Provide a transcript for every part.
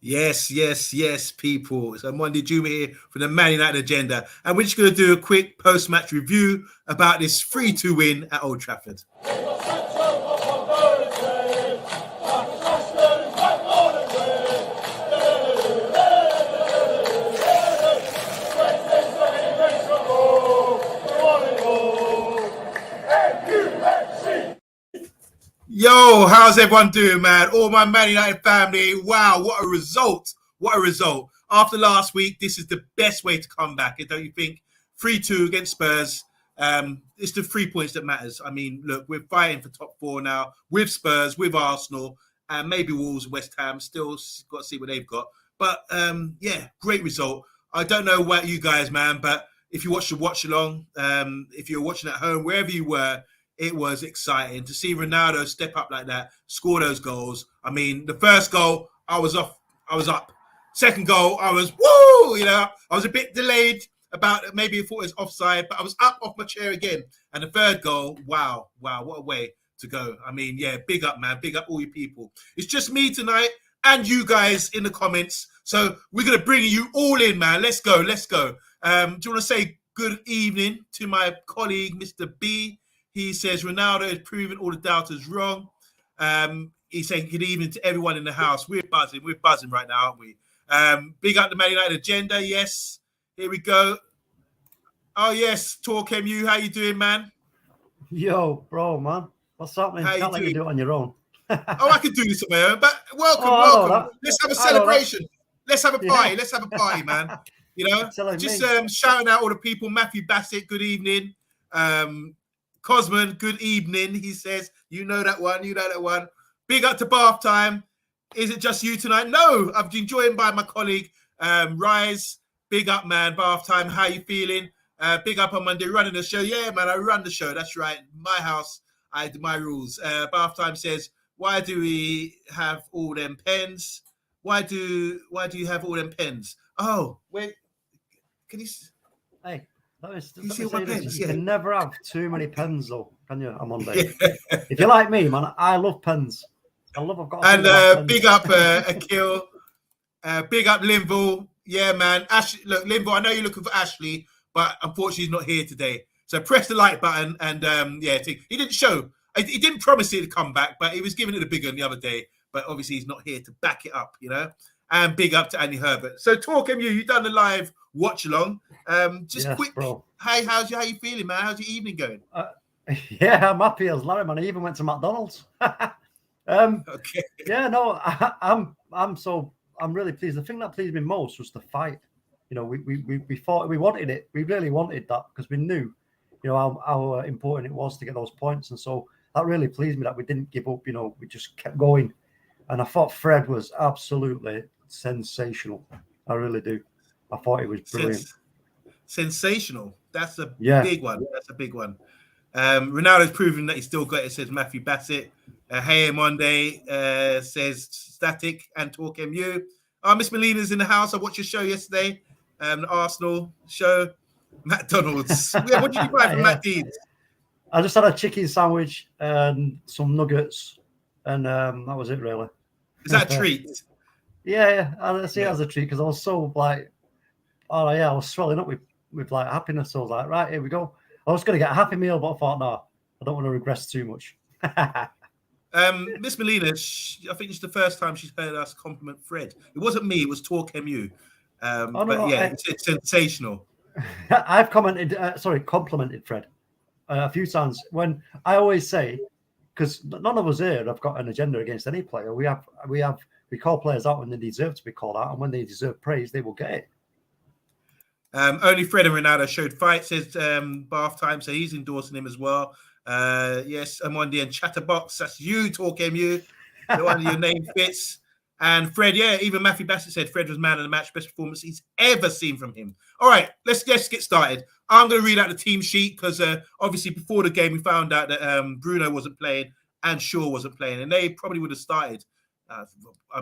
Yes, people. So Monday Juma here for the Man United agenda. And we're just going to do a quick post-match review about this 3-2 win at Old Trafford. Yo, how's everyone doing, man? All my Man United family. Wow, what a result. What a result. After last week, this is the best way to come back, don't you think? 3-2 against Spurs. It's the 3 points that matters. I mean, look, we're fighting for top four now with Spurs, with Arsenal, and maybe Wolves, West Ham. Still got to see what they've got. But, yeah, great result. I don't know about you guys, man, but if you watched the watch-along, if you're watching at home, wherever you were, it was exciting to see Ronaldo step up like that, score those goals. I mean, the first goal, I was up. Second goal, I was, woo! You know, I was a bit delayed about maybe I thought it was offside, but I was up off my chair again. And the third goal, wow, what a way to go. I mean, yeah, big up, man. Big up all you people. It's just me tonight and you guys in the comments. So we're going to bring you all in, man. Let's go. Do you want to say good evening to my colleague, Mr. B? He says Ronaldo is proving all the doubters wrong. He's saying good evening to everyone in the house. We're buzzing right now, aren't we? Big up the Man United agenda. Yes, here we go. Oh yes, TalkMU. How you doing, man? Yo, bro, man. What's happening? Can't let you do it on your own. I could do this on my own, but welcome. Let's have a celebration. Let's have a party. Yeah. Let's have a party, man. You know, just me. shouting out all the people. Matthew Bassett, good evening. Cosman, good evening. He says, you know that one. Big up to Bath Time. Is it just you tonight? No, I've been joined by my colleague, Rise. Big up, man. Bath Time, how you feeling? Big up on Monday, running the show. Yeah, man, I run the show. That's right. My house, I do my rules. Bath Time says, why do we have all them pens? Why do you have all them pens? Oh, wait. Can you... Hey. You can never have too many pens, though, can you? I'm on day. If you're like me, man, I love pens. I've got. And big up Akil, big up Linville. Yeah, man. Ashley, look, Linville. I know you're looking for Ashley, but unfortunately, he's not here today. So press the like button, and he didn't show. He didn't promise it to come back, but he was giving it a big one the other day. But obviously, he's not here to back it up, you know. And big up to Andy Herbert. So TalkMU, you've done the live watch along. Quick. Bro. Hey, how you feeling, man? How's your evening going? Yeah, I'm happy as Larry, man. I even went to McDonald's. Okay. Yeah, no, I'm really pleased. The thing that pleased me most was the fight. You know, we thought we wanted it. We really wanted that because we knew, you know, how important it was to get those points, and so that really pleased me that we didn't give up. You know, we just kept going, and I thought Fred was absolutely sensational. I really do. I thought it was brilliant. Sensational. That's a big one. Ronaldo's proving that he's still got it, says Matthew Bassett. Hey Monday says Static and TalkMU. Miss Molina's in the house. I watched your show yesterday. The Arsenal show. McDonald's. Yeah, what did you buy from McDeeds? I just had a chicken sandwich and some nuggets, and that was it, really. Is that a treat? Yeah, I see it as a treat because I was so like, I was swelling up with like happiness. So I was like, right, here we go. I was going to get a Happy Meal, but I thought, no, I don't want to regress too much. Miss Molina, I think it's the first time she's heard us compliment Fred. It wasn't me, it was TalkMU. It's sensational. I've complimented Fred a few times. When I always say, because none of us here have got an agenda against any player. We call players out when they deserve to be called out, and when they deserve praise, they will get it. Only Fred and Ronaldo showed fight, says Bath Time, so he's endorsing him as well. Yes, OMONDI and Chatterbox, that's you, TalkMU. The one your name fits. And Fred, yeah, even Matthew Bassett said Fred was man of the match, best performance he's ever seen from him. All right, let's get started. I'm going to read out the team sheet because obviously before the game we found out that Bruno wasn't playing and Shaw wasn't playing, and they probably would have started.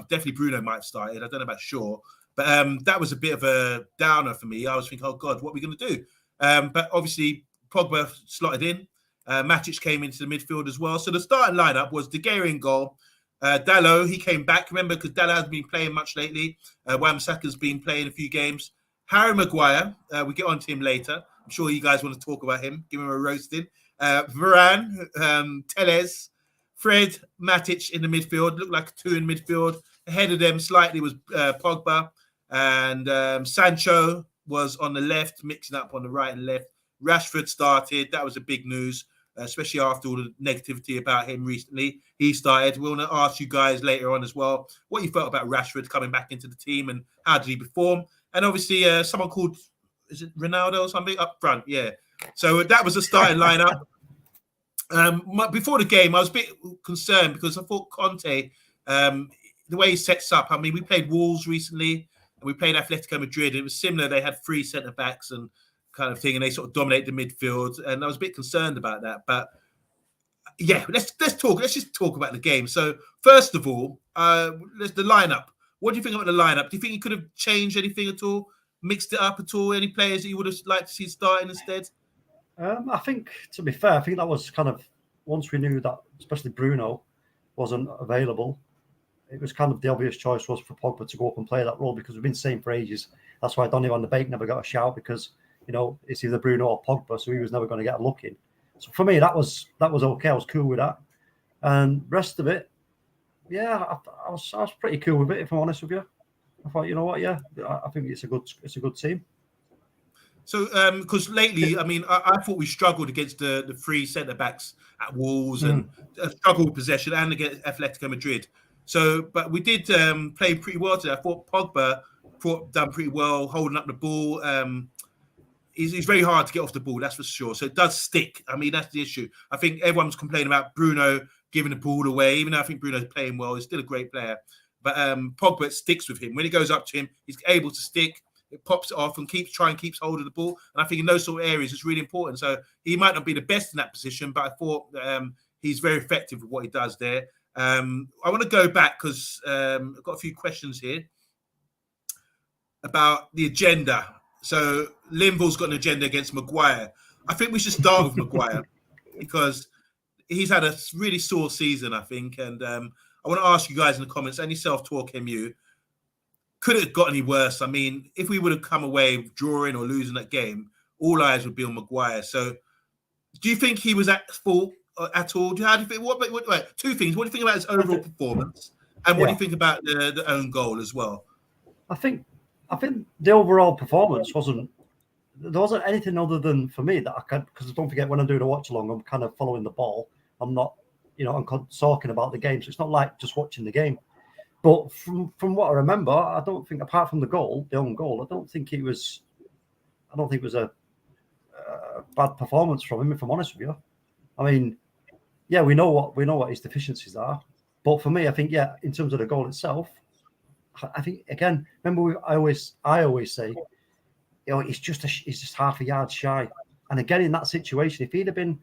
Definitely Bruno might have started. I don't know about Shaw. But that was a bit of a downer for me. I was thinking, oh, God, what are we going to do? But obviously, Pogba slotted in. Matic came into the midfield as well. So the starting lineup was De Gea in goal, Dallo, he came back. Remember, because Dallo hasn't been playing much lately. Wan-Bissaka's been playing a few games. Harry Maguire, we get on to him later. I'm sure you guys want to talk about him. Give him a roasting. Varane, Telles, Fred, Matic in the midfield. Looked like 2 in midfield. Ahead of them slightly was Pogba. And Sancho was on the left, mixing up on the right and left. Rashford started. That was a big news, especially after all the negativity about him recently. He started. We're going to ask you guys later on as well what you felt about Rashford coming back into the team and how did he perform. And obviously, someone called, is it Ronaldo or something? Up front, yeah. So that was the starting lineup. Before the game, I was a bit concerned because I thought Conte, the way he sets up, I mean, we played Wolves recently and we played Atletico Madrid. It was similar. They had 3 centre-backs and kind of thing, and they sort of dominate the midfield. And I was a bit concerned about that. But yeah, let's talk. Let's just talk about the game. So first of all, there's the lineup. What do you think about the lineup? Do you think he could have changed anything at all, mixed it up at all? Any players that you would have liked to see starting instead? I think, to be fair, I think that was kind of, once we knew that, especially Bruno wasn't available, it was kind of the obvious choice was for Pogba to go up and play that role, because we've been saying for ages. That's why Donny van de Beek never got a shout, because, you know, it's either Bruno or Pogba, so he was never going to get a look in. So for me, that was okay. I was cool with that. And rest of it, yeah, I was pretty cool with it, if I'm honest with you. I thought, you know what, yeah, I think it's a good team. So, because lately, I mean, I thought we struggled against the 3 centre-backs at Wolves and struggled with possession and against Atletico Madrid. So, but we did play pretty well today. I thought Pogba done pretty well holding up the ball. He's very hard to get off the ball, that's for sure. So it does stick. I mean, that's the issue. I think everyone's complaining about Bruno giving the ball away. Even though I think Bruno's playing well, he's still a great player. But Pogba sticks with him. When he goes up to him, he's able to stick. It pops it off and keeps hold of the ball. And I think in those sort of areas, it's really important. So he might not be the best in that position, but I thought he's very effective with what he does there. I want to go back because I've got a few questions here about the agenda. So Linville's got an agenda against Maguire. I think we should start with Maguire because he's had a really sore season, I think. And I want to ask you guys in the comments, any self-talk MU, could it have got any worse? I mean, if we would have come away drawing or losing that game, all eyes would be on Maguire. So do you think he was at fault at all? How do you think? What, 2 things. What do you think about his overall performance? And what do you think about the own goal as well? I think the overall performance there wasn't anything other than, for me, that I could, because don't forget, when I'm doing a watch along, I'm kind of following the ball. I'm not, I'm talking about the game. So it's not like just watching the game. But from what I remember, I don't think, apart from the own goal, I don't think it was a bad performance from him, if I'm honest with you. I mean, yeah, we know what his deficiencies are. But for me, I think, yeah, in terms of the goal itself, I think, again, remember, I always say, he's just half a yard shy. And again, in that situation, if he'd have been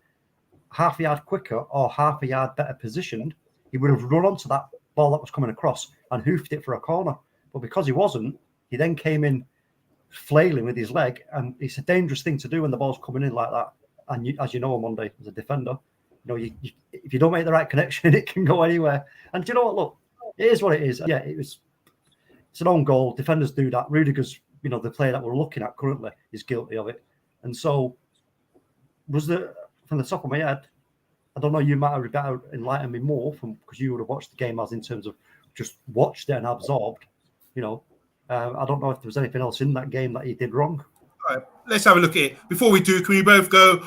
half a yard quicker or half a yard better positioned, he would have run onto that ball that was coming across and hoofed it for a corner. But because he wasn't, he then came in flailing with his leg, and it's a dangerous thing to do when the ball's coming in like that. And as you know, OMONDI, as a defender, if you don't make the right connection, it can go anywhere. And do you know what? Look, it is what it is. Yeah, it's an own goal. Defenders do that. Rudiger's, the player that we're looking at currently, is guilty of it. And so, from the top of my head, I don't know, you might have better enlighten me more because you would have watched the game as in terms of just watched it and absorbed. I don't know if there was anything else in that game that he did wrong. All right, let's have a look at it. Before we do, can we both go,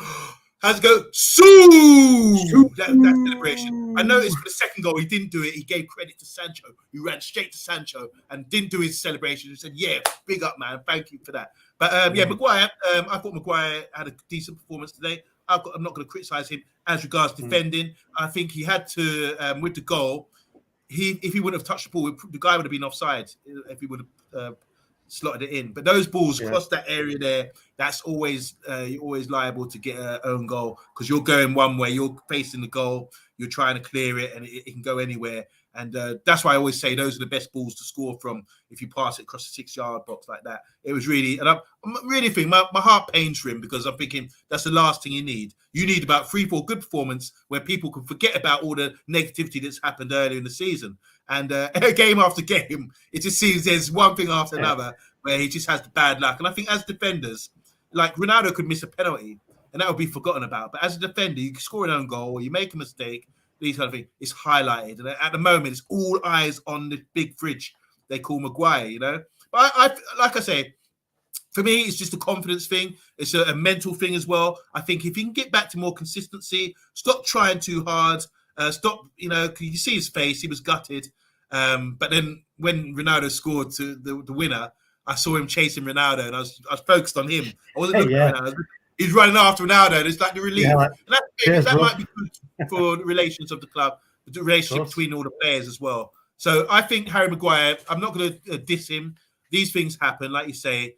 how's it go? Sue! That celebration. I noticed for the second goal, he didn't do it. He gave credit to Sancho. He ran straight to Sancho and didn't do his celebration. He said, yeah, big up, man. Thank you for that. But Maguire, I thought Maguire had a decent performance today. I'm not going to criticize him as regards defending. I think he had to, with the goal, if he wouldn't have touched the ball, the guy would have been offside if he would have slotted it in. But those balls cross that area there, that's always you're always liable to get an own goal because you're going one way, you're facing the goal, you're trying to clear it, and it can go anywhere. And that's why I always say those are the best balls to score from if you pass it across the 6-yard box like that. It was really, and I'm really thinking, my heart pains for him because I'm thinking that's the last thing you need. You need about 3-4 good performance where people can forget about all the negativity that's happened earlier in the season. And game after game, it just seems there's one thing after another where he just has the bad luck. And I think as defenders, like Ronaldo could miss a penalty and that would be forgotten about. But as a defender, you score an own goal or you make a mistake, these kind of things, it's highlighted. And at the moment, it's all eyes on the big fridge they call Maguire, you know. But I like I say, for me, it's just a confidence thing. It's a mental thing as well. I think if he can get back to more consistency, stop trying too hard, stop, you know, you see his face, he was gutted. But then when Ronaldo scored to the winner, I saw him chasing Ronaldo and I was focused on him. I wasn't looking at Ronaldo. He's running after Ronaldo, and it's like the relief. That might be good for the relations of the club, the relationship between all the players as well. So I think Harry Maguire, I'm not going to diss him. These things happen, like you say.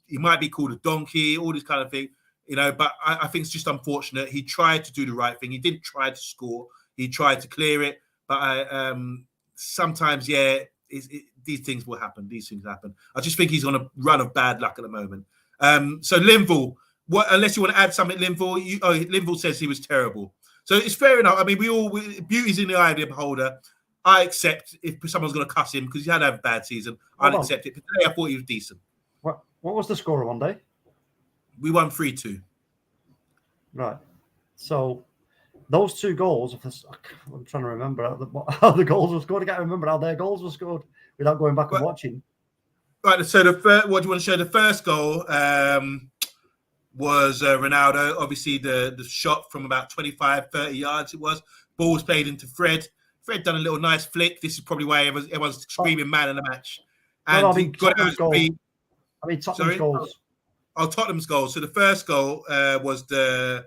He might be called a donkey, all this kind of thing, you know, but I think it's just unfortunate. He tried to do the right thing. He didn't try to score. He tried to clear it. But sometimes, these things will happen. These things happen. I just think he's on a run of bad luck at the moment. So Linville, unless you want to add something, Linville, Linville says he was terrible. So it's fair enough. I mean, beauty's in the eye of the beholder. I accept if someone's going to cuss him because he had to have a bad season. I'll accept it. But today I thought he was decent. What was the score on Monday? We won 3-2. Right. So those 2 goals, I'm trying to remember how the goals were scored. I can't remember how their goals were scored without going back and watching. Right. So what do you want to show? The first goal was Ronaldo. Obviously, the shot from about 25, 30 yards it was. Ball was played into Fred. Fred done a little nice flick. This is probably why everyone's screaming man in the match. And he got out of feet. Tottenham's goals. Oh, Tottenham's goals. So the first goal was the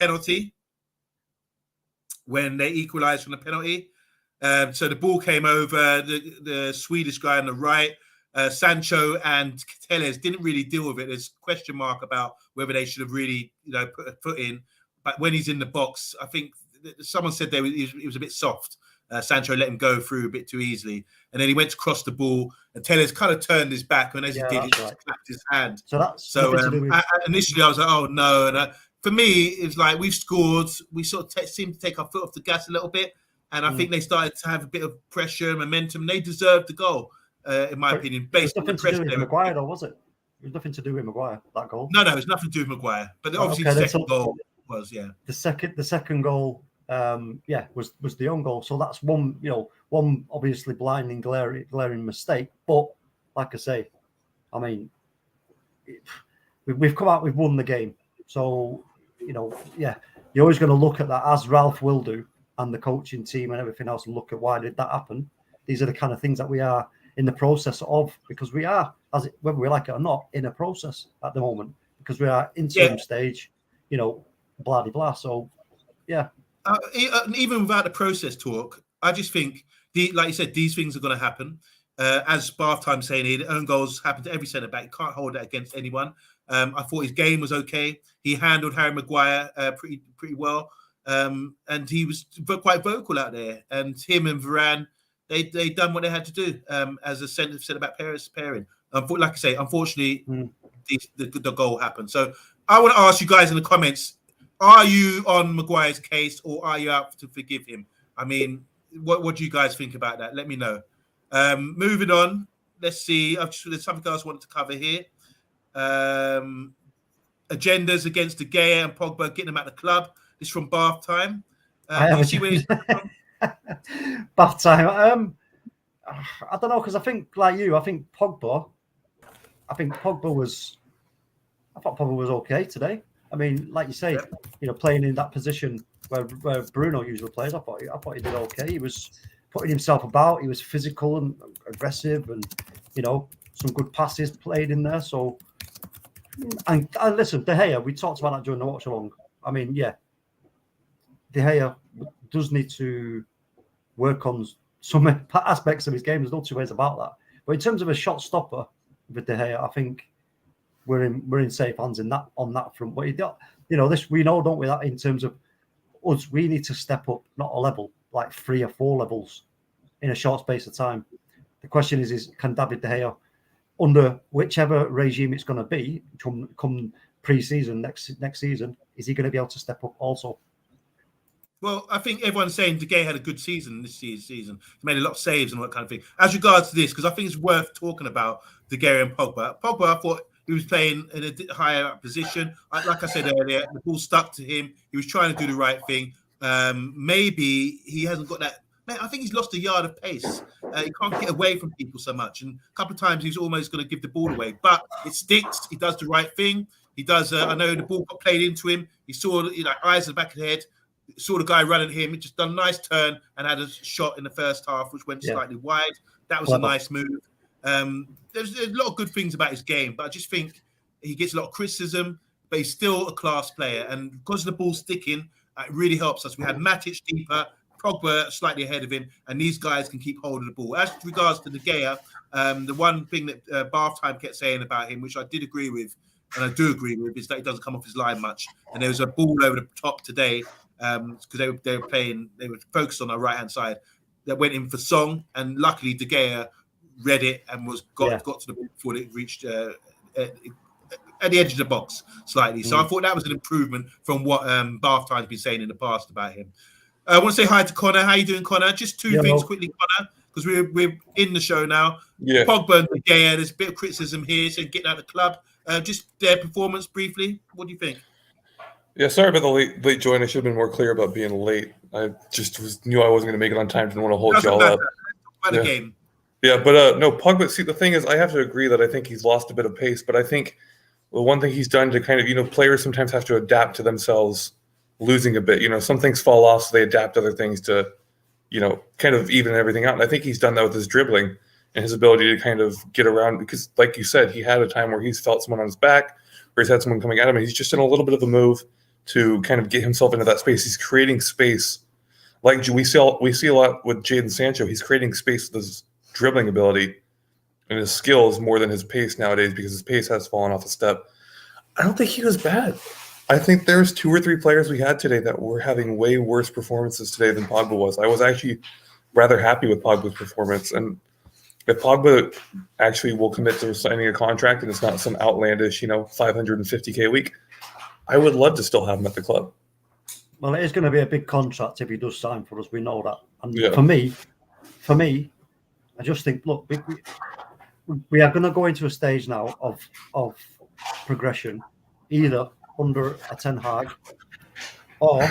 penalty when they equalised from the penalty. So the ball came over the Swedish guy on the right. Sancho and Telles didn't really deal with it. There's a question mark about whether they should have really, put a foot in. But when he's in the box, I think someone said he was a bit soft. Sancho let him go through a bit too easily. And then he went to cross the ball and Telles kind of turned his back. And as he did, he just clapped his hand. Initially I was like, oh no. And for me, it's like we've scored. We sort of seem to take our foot off the gas a little bit. And I think they started to have a bit of pressure and momentum. They deserved the goal, in my opinion. Based on the pressure. Nothing to do with Maguire, though, was it? It was nothing to do with Maguire, that goal. No, it's nothing to do with Maguire. But obviously the second goal was, The second goal, was the own goal. So that's one obviously blinding, glaring mistake. But like I say, I mean, we've come out, we've won the game. So, you're always going to look at that, as Ralph will do, and the coaching team and everything else, and look at why did that happen. These are the kind of things that we are in the process of, because we are, whether we like it or not, in a process at the moment, because we are interim stage, blah, blah, blah. So, yeah. Even without the process talk, I just think, like you said, these things are going to happen. As Bath Time saying here, own goals happen to every centre back. You can't hold that against anyone. I thought his game was okay. He handled Harry Maguire pretty well. And he was quite vocal out there. And him and Varane, they done what they had to do as a centre back pairing. Like I say, unfortunately, the goal happened. So I want to ask you guys in the comments, are you on Maguire's case or are you out to forgive him? I mean, what do you guys think about that? Let me know. Moving on, let's see. There's something else I wanted to cover here. Agendas against De Gea and Pogba, getting them out of the club. This is from Bath Time. Bath Time. I don't know, because I think, like you, I thought Pogba was okay today. I mean, like you say, playing in that position where Bruno usually plays, I thought he did okay. He was putting himself about. He was physical and aggressive, and some good passes played in there. So, and listen, De Gea, we talked about that during the watch along. I mean, De Gea does need to work on some aspects of his game. There's no two ways about that. But in terms of a shot stopper with De Gea, I think we're in safe hands on that front. But this we know, don't we? That in terms of us, we need to step up, not a level, like 3 or 4 levels in a short space of time. The question is can David De Gea, under whichever regime it's going to be, come pre-season next season, is he going to be able to step up also? Well, I think everyone's saying De Gea had a good season this season. He made a lot of saves and all that kind of thing. As regards to this, because I think it's worth talking about De Gea and Pogba. Pogba, I thought he was playing in a higher up position. Like I said earlier, the ball stuck to him. He was trying to do the right thing. Maybe he hasn't got that. Man, I think he's lost a yard of pace. He can't get away from people so much. And a couple of times he's almost going to give the ball away. But it sticks. He does the right thing. He does. I know the ball got played into him. He saw eyes at the back of the head. Saw the guy running at him. He just done a nice turn and had a shot in the first half, which went slightly wide. That was a nice move. There's a lot of good things about his game, but I just think he gets a lot of criticism, but he's still a class player. And because of the ball sticking, it really helps us. We had Matic deeper, Pogba slightly ahead of him, and these guys can keep hold of the ball. As regards to De Gea, the one thing that Bath Time kept saying about him, which I did agree with, and I do agree with, is that he doesn't come off his line much. And there was a ball over the top today, because they were focused on our right hand side, that went in for Song, and luckily De Gea read it and got to the ball before it reached at the edge of the box slightly. So I thought that was an improvement from what Bath Time's been saying in the past about him. I want to say hi to Connor. How you doing, Connor? Just two things quickly, Connor, because we're in the show now. Yeah. Pogba and De Gea, there's a bit of criticism here, saying getting out of the club. Just their performance briefly. What do you think? Yeah, sorry about the late join. I should have been more clear about being late. I just knew I wasn't going to make it on time. Didn't want to hold y'all up. The game. Yeah, but no, Pogba. See, the thing is, I have to agree that I think he's lost a bit of pace. But I think one thing he's done to kind of, players sometimes have to adapt to themselves losing a bit. Some things fall off, so they adapt other things to, kind of even everything out. And I think he's done that with his dribbling and his ability to kind of get around. Because, like you said, he had a time where he's felt someone on his back, or he's had someone coming at him, and he's just in a little bit of a move to kind of get himself into that space. He's creating space. Like we see a lot with Jadon Sancho. He's creating space with his dribbling ability and his skills more than his pace nowadays, because his pace has fallen off a step. I don't think he was bad. I think there's 2 or 3 players we had today that were having way worse performances today than Pogba was. I was actually rather happy with Pogba's performance. And if Pogba actually will commit to signing a contract and it's not some outlandish, $550K a week, I would love to still have him at the club. Well, it is going to be a big contract if he does sign for us. We know that. And for me, I just think, look, we are going to go into a stage now of progression, either under a Ten Hag or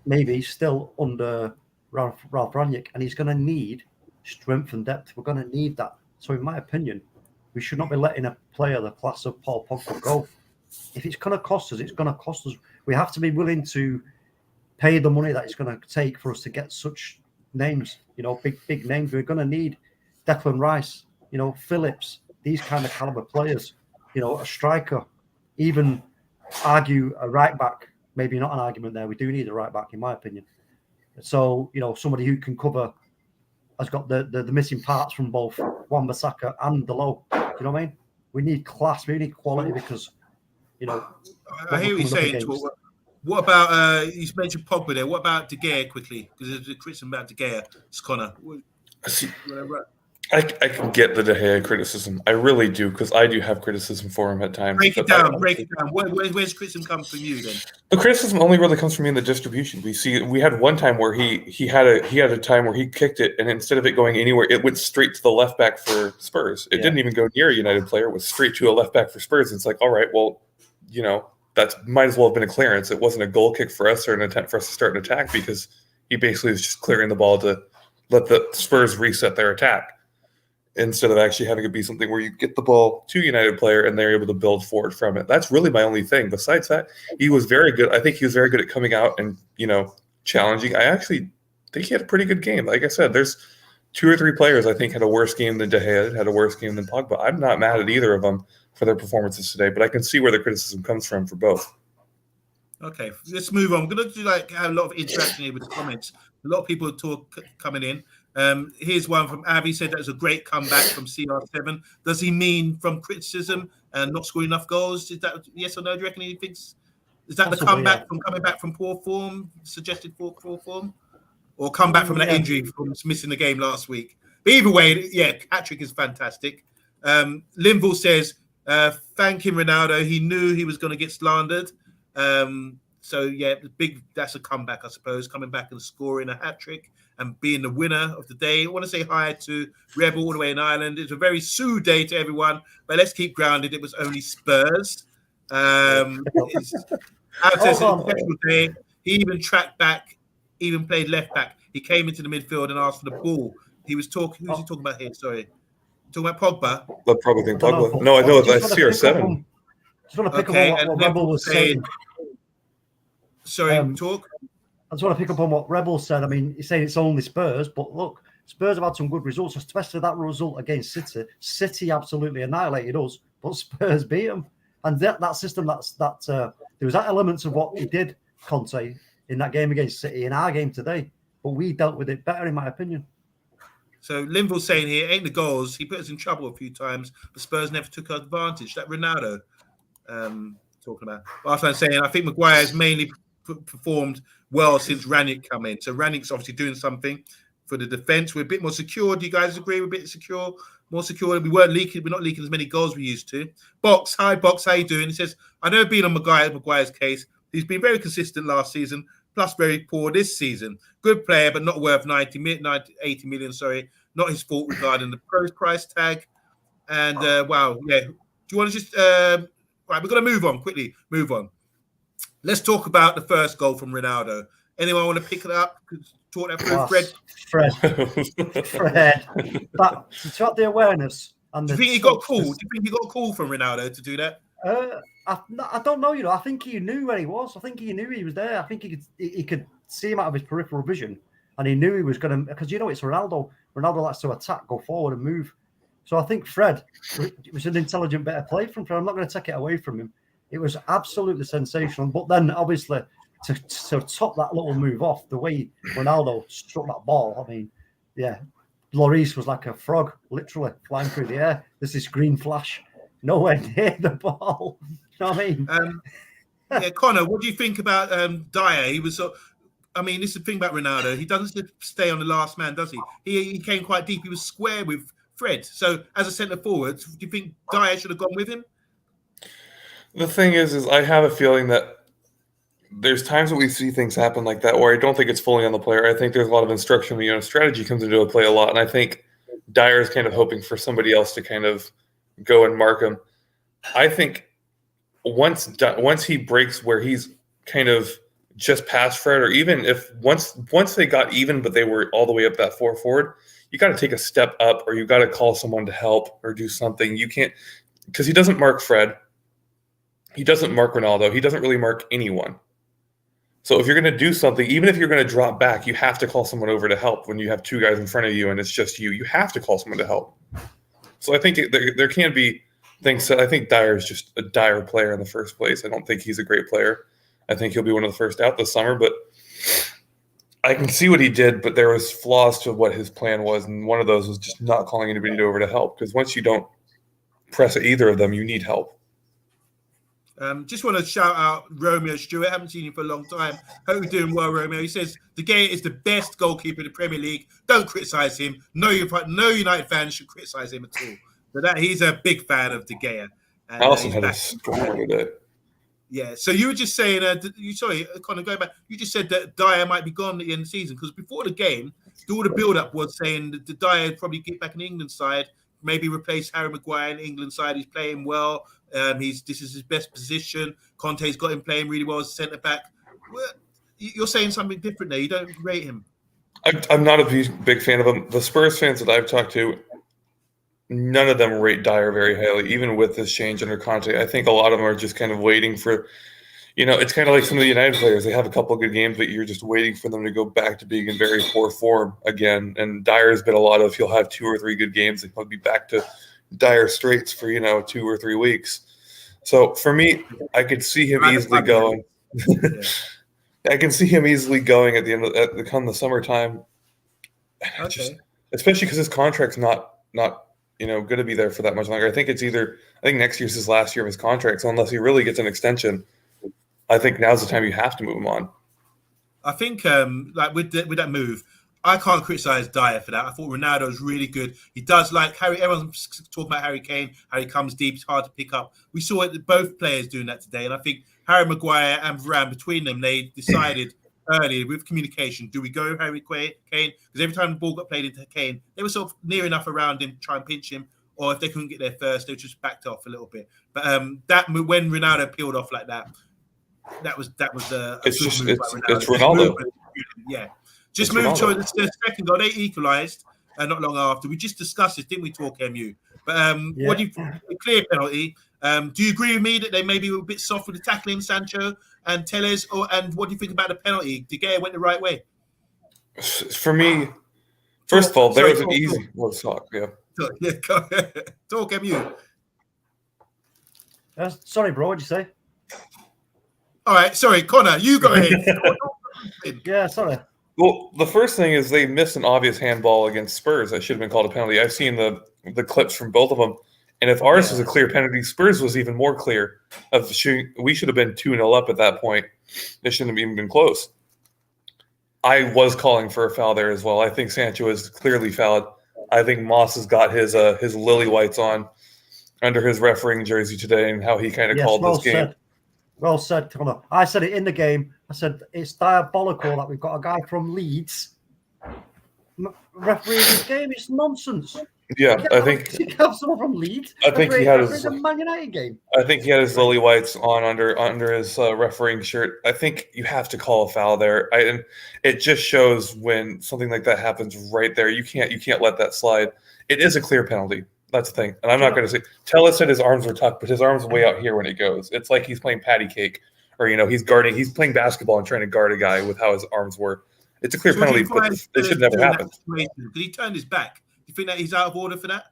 maybe still under Ralph Rangnick, and he's going to need strength and depth. We're going to need that. So, in my opinion, we should not be letting a player the class of Paul Pogba go. If it's going to cost us, it's going to cost us. We have to be willing to pay the money that it's going to take for us to get such names, big names. We're going to need Declan Rice, Phillips, these kind of caliber players, a striker, even argue a right back. Maybe not an argument there. We do need a right back, in my opinion. So, somebody who can cover, has got the missing parts from both Wan-Bissaka and Dalot. You know what I mean? We need class, we need quality, because, I hear what you're saying. What about, you mentioned Pogba there. What about De Gea quickly? Because there's a criticism about De Gea. It's Connor. I can get the De Gea criticism. I really do, because I do have criticism for him at times. Break it down. Where's criticism come from you then? The criticism only really comes from me in the distribution. We had one time where he had a time where he kicked it, and instead of it going anywhere, it went straight to the left back for Spurs. It didn't even go near a United player. It was straight to a left back for Spurs. And it's like, all right, well, that might as well have been a clearance. It wasn't a goal kick for us or an attempt for us to start an attack, because he basically was just clearing the ball to let the Spurs reset their attack, instead of actually having it be something where you get the ball to a United player and they're able to build forward from it. That's really my only thing. Besides that, he was very good. I think he was very good at coming out and, challenging. I actually think he had a pretty good game. Like I said, there's 2 or 3 players I think had a worse game than De Gea, had a worse game than Pogba. I'm not mad at either of them for their performances today, but I can see where the criticism comes from for both. Okay, let's move on. I'm going to have a lot of interaction here with the comments. A lot of people coming in. Here's one from Avi, said that was a great comeback from CR7. Does he mean from criticism and not scoring enough goals? Is that yes or no? Do you reckon he thinks, is that possibly, the comeback from coming back from poor form, suggested poor form? or come back from that injury from missing the game last week. But either way, yeah, Hatrick is fantastic. Linville says, thank him, Ronaldo. He knew he was going to get slandered. So, yeah, that's a comeback, I suppose, coming back and scoring a hat-trick and being the winner of the day. I want to say hi to Rebel all the way in Ireland. It's a very Sue day to everyone, but let's keep grounded. It was only Spurs. It's a special day. He even tracked back, even played left back. He came into the midfield and asked for the ball. He was talking. Who's he talking about here? Sorry. Talking about Pogba? I probably think Pogba. No, I know that's CR7. Just want to pick up on what Rebel was saying. Sorry, talk. I just want to pick up on what Rebel said. I mean, he's saying it's only Spurs, but look, Spurs have had some good results, especially that result against City. City absolutely annihilated us, but Spurs beat them. And that system, there was that elements of what he did, Conte, in that game against City, in our game today. But we dealt with it better, in my opinion. So Linville's saying here, ain't the goals. He put us in trouble a few times, but Spurs never took advantage. That Ronaldo talking about. After I'm saying, I think Maguire's mainly performed well since Ranić come in. So Ranić's obviously doing something for the defense. We're a bit more secure. Do you guys agree? We're a bit secure, more secure. We weren't leaking. We're not leaking as many goals we used to. Box, hi Box, how you doing? He says, I know being on Maguire's case, he's been very consistent last season, plus very poor this season. Good player, but not worth 80 million. Sorry, not his fault regarding the price tag. And wow, yeah. Do you want to just right? We're gonna move on quickly. Move on. Let's talk about the first goal from Ronaldo. Anyone want to pick it up? Talk that through, Fred. But to have the awareness and do you think he got called? Do you think he got called from Ronaldo to do that? I don't know. You know, I think he knew where he was. I think he knew he was there. I think he could see him out of his peripheral vision, and he knew he was going to. Because it's Ronaldo. Ronaldo likes to attack, go forward, and move. So I think Fred, it was an intelligent bit of play from Fred. I'm not going to take it away from him. It was absolutely sensational. But then, obviously, to top that little move off, the way Ronaldo struck that ball, I mean, yeah, Lloris was like a frog, literally flying through the air. There's this green flash, nowhere near the ball. You know what I mean? Yeah, Connor, what do you think about Dyer? He was, I mean, this is the thing about Ronaldo. He doesn't stay on the last man, does he? He came quite deep. He was square with Fred. So, as a centre forward, do you think Dyer should have gone with him? The thing is I have a feeling that there's times that we see things happen like that where I don't think it's fully on the player. I think there's a lot of instruction. Strategy comes into play a lot, and I think Dyer is kind of hoping for somebody else to kind of go and mark him. I think once he breaks where he's kind of just past Fred, or even if once they got even, but they were all the way up that forward, you got to take a step up, or you got to call someone to help or do something. You can't, because he doesn't mark Fred. He doesn't mark Ronaldo. He doesn't really mark anyone. So if you're going to do something, even if you're going to drop back, you have to call someone over to help when you have two guys in front of you and it's just you. You have to call someone to help. So I think there can be things that I think Dyer is just a Dyer player in the first place. I don't think he's a great player. I think he'll be one of the first out this summer, but I can see what he did, but there was flaws to what his plan was, and one of those was just not calling anybody over to help, because once you don't press either of them, you need help. Just want to shout out Romeo Stewart. Haven't seen him for a long time. Hope you're doing well, Romeo. He says De Gea is the best goalkeeper in the Premier League. Don't criticise him. No United fans should criticise him at all. But he's a big fan of De Gea. And, Allison had a strong today. Yeah. So you were just saying, sorry, Connor, going back. You just said that Dyer might be gone at the end of the season, because before the game, all the build-up was saying that Dyer would probably get back in the England side, maybe replace Harry Maguire in the England side. He's playing well. This is his best position. Conte's got him playing really well as a centre back. You're saying something different there. You don't rate him. I'm not a big fan of him. The Spurs fans that I've talked to, none of them rate Dyer very highly, even with this change under Conte. I think a lot of them are just kind of waiting for, it's kind of like some of the United players. They have a couple of good games, but you're just waiting for them to go back to being in very poor form again. And Dyer's been a lot of, he'll have 2 or 3 good games and he'll be back to dire straits for 2 or 3 weeks. So for me, I could see him easily going. I can see him easily going at the end of come the summertime. Okay. Especially because his contract's not going to be there for that much longer. I think next year's his last year of his contract. So unless he really gets an extension, I think now's the time you have to move him on. I think like with that move, I can't criticize Dyer for that. I thought Ronaldo was really good. He does like Harry. Everyone's talking about Harry Kane. Harry comes deep. It's hard to pick up. We saw it, both players doing that today, and I think Harry Maguire and Varane, between them, they decided early with communication: do we go Harry Kane? Because every time the ball got played into Kane, they were sort of near enough around him, try and pinch him, or if they couldn't get there first, they just backed off a little bit. But that when Ronaldo peeled off like that, that was a It's good just move by it's Ronaldo. Yeah. Just It's moved to Ronaldo. the second goal. They equalised not long after. We just discussed this, didn't we, TalkMU? But what do you think? A clear penalty. Do you agree with me that they maybe were a bit soft with the tackling, Sancho and Telles? And what do you think about the penalty? De Gea went the right way. For me, first of all, there was an easy. Well, talk, yeah. Yeah, TalkMU. Sorry, bro. What'd you say? All right, sorry, Connor. You go ahead. Yeah, sorry. Well, the first thing is they missed an obvious handball against Spurs that should have been called a penalty. I've seen the clips from both of them, and if ours was a clear penalty, Spurs was even more clear of shooting. We should have been 2-0 up at that point. It shouldn't have even been close. I was calling for a foul there as well. I think Sancho is clearly fouled. I think Moss has got his lily whites on under his refereeing jersey today, and how he kind of called this game. Well said, Connor. I said it in the game. I said it's diabolical that we've got a guy from Leeds refereeing this game. It's nonsense. Yeah, I think you have someone from Leeds. I think he had his a Man United game. I think he had his lily whites on under his refereeing shirt. I think you have to call a foul there. And it just shows when something like that happens right there. You can't let that slide. It is a clear penalty. That's the thing. And I'm not going to say Tella said his arms were tucked, but his arms are way out here when it goes. It's like he's playing patty cake, or he's playing basketball and trying to guard a guy with how his arms were. It's a clear penalty, but it should never happen. Did he turn his back? Do you think that he's out of order for that?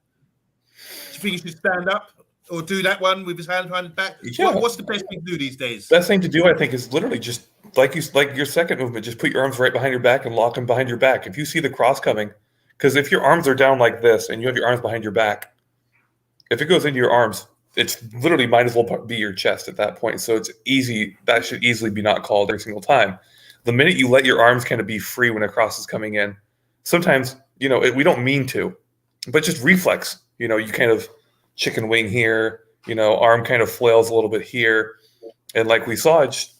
Do you think he should stand up or do that one with his hand behind his back? Yeah. What's the best thing to do these days? Best thing to do, I think, is literally just like your second movement. Just put your arms right behind your back and lock them behind your back. If you see the cross coming, because if your arms are down like this and you have your arms behind your back, if it goes into your arms, it's literally might as well be your chest at that point. So it's easy. That should easily be not called every single time. The minute you let your arms kind of be free when a cross is coming in, sometimes, we don't mean to, but just reflex. You kind of chicken wing here, arm kind of flails a little bit here. And like we saw, it just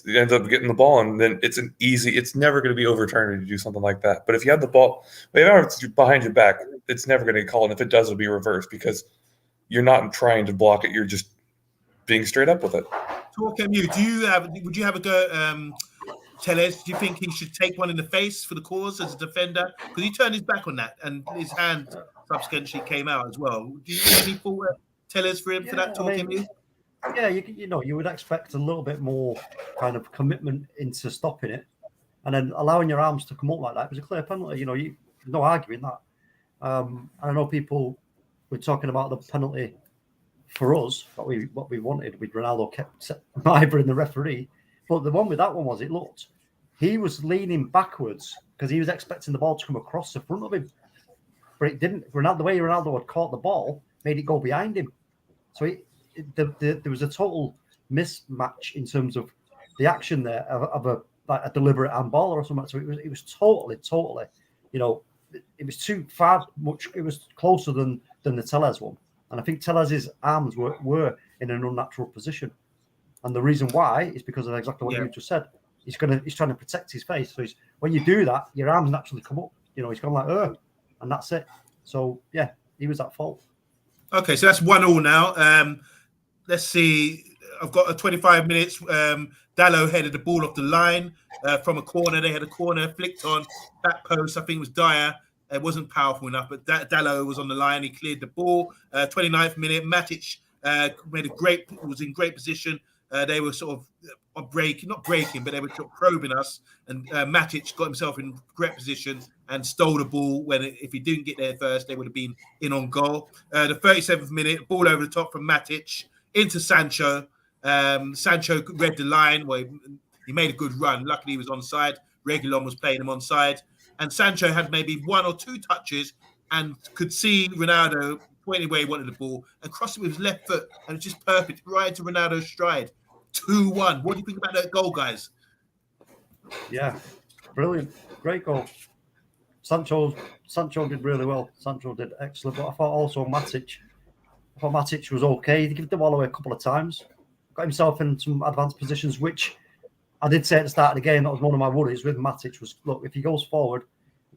ends up getting the ball. And then it's never going to be overturned to do something like that. But if you have the ball, behind your back, it's never going to get called. And if it does, it'll be reversed because you're not trying to block it. You're just being straight up with it. TalkMU, would you have a go? Telles, do you think he should take one in the face for the cause as a defender? Because he turned his back on that and his hand subsequently came out as well. Do you have any thought Telles for him for that, TalkMU? Yeah, you would expect a little bit more kind of commitment into stopping it, and then allowing your arms to come up like that. It was a clear penalty. No arguing that. I know people were talking about the penalty for us, what we wanted with Ronaldo kept mithering the referee. But the one with that one was he was leaning backwards because he was expecting the ball to come across the front of him, but it didn't. The way Ronaldo had caught the ball made it go behind him. So there was a total mismatch in terms of the action there of a deliberate handball or something. So it was totally, it was too far much. It was closer than the Telles one, and I think Telles's arms were in an unnatural position. And the reason why is because of exactly what you just said. He's trying to protect his face. So when you do that, your arms naturally come up. He's going like, and that's it. So yeah, he was at fault. Okay, so that's 1-1 now. Let's see. I've got 25 minutes. Dalot headed the ball off the line from a corner. They had a corner flicked on that post. I think it was Dyer. It wasn't powerful enough, but Dalot was on the line. He cleared the ball. 29th minute, Matic was in great position. They were sort of not breaking, but they were sort of probing us. And Matic got himself in great position and stole the ball. If he didn't get there first, they would have been in on goal. The 37th minute, ball over the top from Matic into Sancho. Sancho read the line. Well, he made a good run. Luckily, he was onside. Reguilon was playing him onside. And Sancho had maybe one or two touches and could see Ronaldo pointing where he wanted the ball and crossed it with his left foot. And it's just perfect, right into Ronaldo's stride. 2-1. What do you think about that goal, guys? Yeah, brilliant, great goal. Sancho did really well. Sancho did excellent, but I thought also Matic was okay. He gave the ball away a couple of times, got himself in some advanced positions, which I did say at the start of the game. That was one of my worries with Matic. Was look, if he goes forward,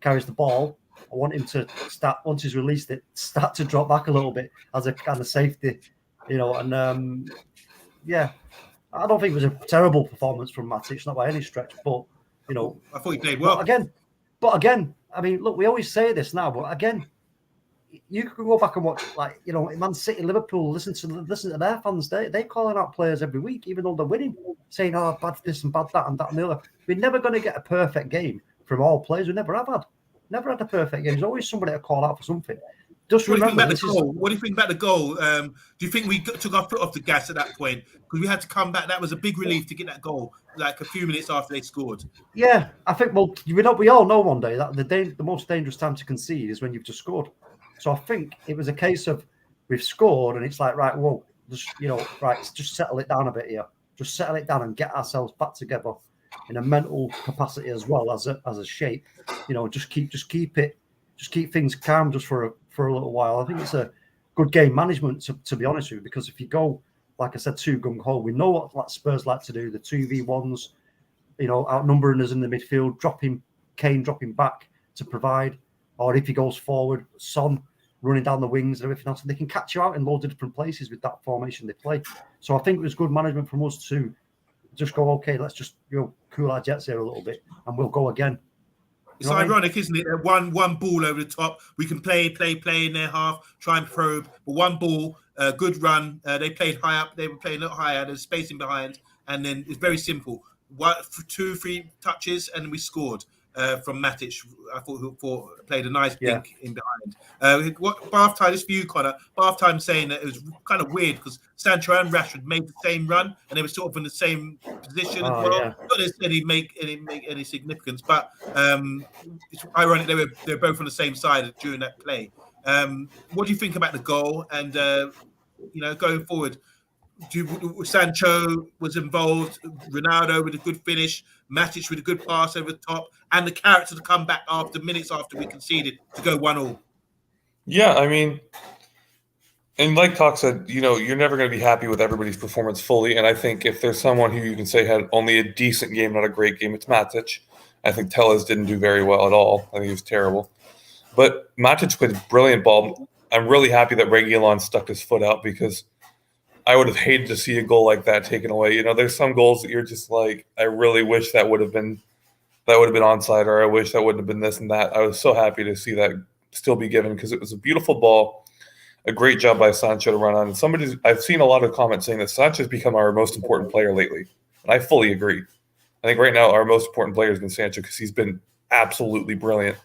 carries the ball, I want him to start once he's released it, start to drop back a little bit as a kind of safety, you know. And yeah, I don't think it was a terrible performance from Matic, not by any stretch, but you know, I thought he played well. But again, I mean, look, we always say this now, but again, you could go back and watch, like, you know, Man City, Liverpool, listen to their fans. They calling out players every week, even though they're winning, saying, "Oh, bad this and bad that and that and the other." We're never going to get a perfect game from all players. We never have had. Never had a perfect game. There's always somebody to call out for something. Just What do you remember, think about the goal? What do you think about the goal? Do you think we took our foot off the gas at that point because we had to come back? That was a big relief to get that goal, like a few minutes after they scored. Yeah, I think. Well, we all know one day that the most dangerous time to concede is when you've just scored. So I think it was a case of we've scored and it's like, right, whoa, just, you know, right, just settle it down a bit here. Just settle it down and get ourselves back together in a mental capacity as well as a shape. You know, just keep things calm just for a little while. I think it's a good game management to be honest with you, because if you go, like I said, too gung ho, we know what Spurs like to do, the 2v1s, you know, outnumbering us in the midfield, Kane dropping back to provide, or if he goes forward, Son running down the wings and everything else, and they can catch you out in loads of different places with that formation they play. So I think it was good management from us to just go, okay, let's just, you know, cool our jets here a little bit and we'll go again. It's ironic, isn't it? One ball over the top. We can play in their half, try and probe. But one ball, good run. They played high up. They were playing a little higher. There's spacing behind. And then it's very simple. 2, 3 touches, and we scored from Matic. I thought played a nice blink in behind. Bath time, this for you, Connor. Bath time saying that it was kind of weird because Sancho and Rashford made the same run and they were sort of in the same position as well. Yeah. Not necessarily make any significance, but it's ironic they were both on the same side during that play. What do you think about the goal and going forward? Sancho was involved, Ronaldo with a good finish, Matic with a good pass over the top, and the character to come back minutes after we conceded to go 1-1. Yeah, I mean, and like Talk said, you know, you're never going to be happy with everybody's performance fully. And I think if there's someone who you can say had only a decent game, not a great game, it's Matic. I think Telles didn't do very well at all. I think he was terrible. But Matic played a brilliant ball. I'm really happy that Reguilon stuck his foot out because I would have hated to see a goal like that taken away. You know, there's some goals that you're just like, I really wish that would have been onside, or I wish that wouldn't have been this and that. I was so happy to see that still be given because it was a beautiful ball, a great job by Sancho to run on. And I've seen a lot of comments saying that Sancho's become our most important player lately. And I fully agree. I think right now our most important player has been Sancho because he's been absolutely brilliant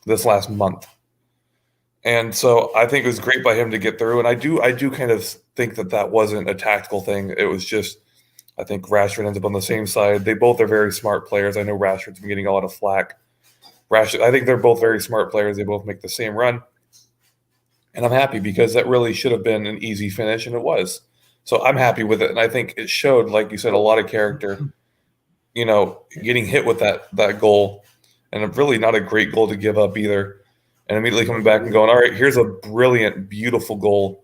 this last month. And so I think it was great by him to get through. And I do kind of think that wasn't a tactical thing. It was just, I think Rashford ends up on the same side. They both are very smart players. I know Rashford's been getting a lot of flack. I think they're both very smart players. They both make the same run. And I'm happy because that really should have been an easy finish, and it was. So I'm happy with it. And I think it showed, like you said, a lot of character, you know, getting hit with that goal. And really not a great goal to give up either. And immediately coming back and going, all right, here's a brilliant, beautiful goal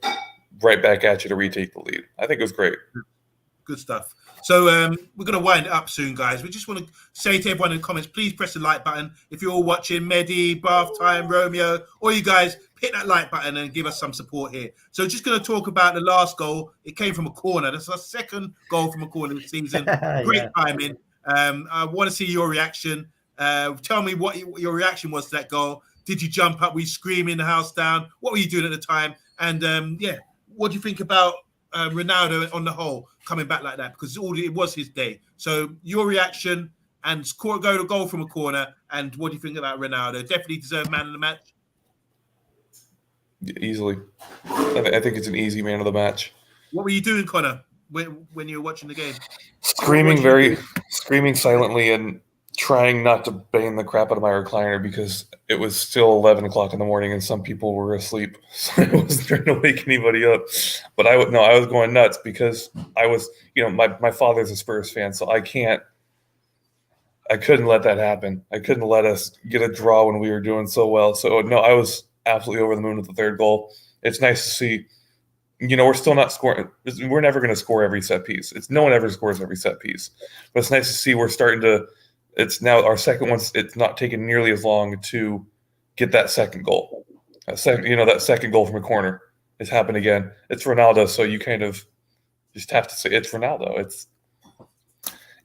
right back at you to retake the lead. I think it was great. Good stuff. So we're going to wind it up soon, guys. We just want to say to everyone in the comments, please press the like button. If you're all watching, Mehdi, Bath Time, Romeo, all you guys, hit that like button and give us some support here. So just going to talk about the last goal. It came from a corner. That's our second goal from a corner this season. Great timing. I want to see your reaction. Tell me what your reaction was to that goal. Did you jump up? Were you screaming the house down? What were you doing at the time? And what do you think about Ronaldo on the whole coming back like that? Because it was his day. So your reaction and go to goal from a corner. And what do you think about Ronaldo? Definitely deserved man of the match. Easily, I think it's an easy man of the match. What were you doing, Connor, when you were watching the game? Screaming silently and trying not to bang the crap out of my recliner because it was still 11 o'clock in the morning and some people were asleep. So I wasn't trying to wake anybody up. But I was going nuts because I was, you know, my father's a Spurs fan, so I can't I couldn't let that happen. I couldn't let us get a draw when we were doing so well. So, no, I was absolutely over the moon with the third goal. It's nice to see. We're still not scoring. We're never going to score every set piece. No one ever scores every set piece. But it's nice to see we're starting to – it's now our second one. It's not taking nearly as long to get that second goal. That second goal from a corner has happened again. It's Ronaldo, so you kind of just have to say it's Ronaldo.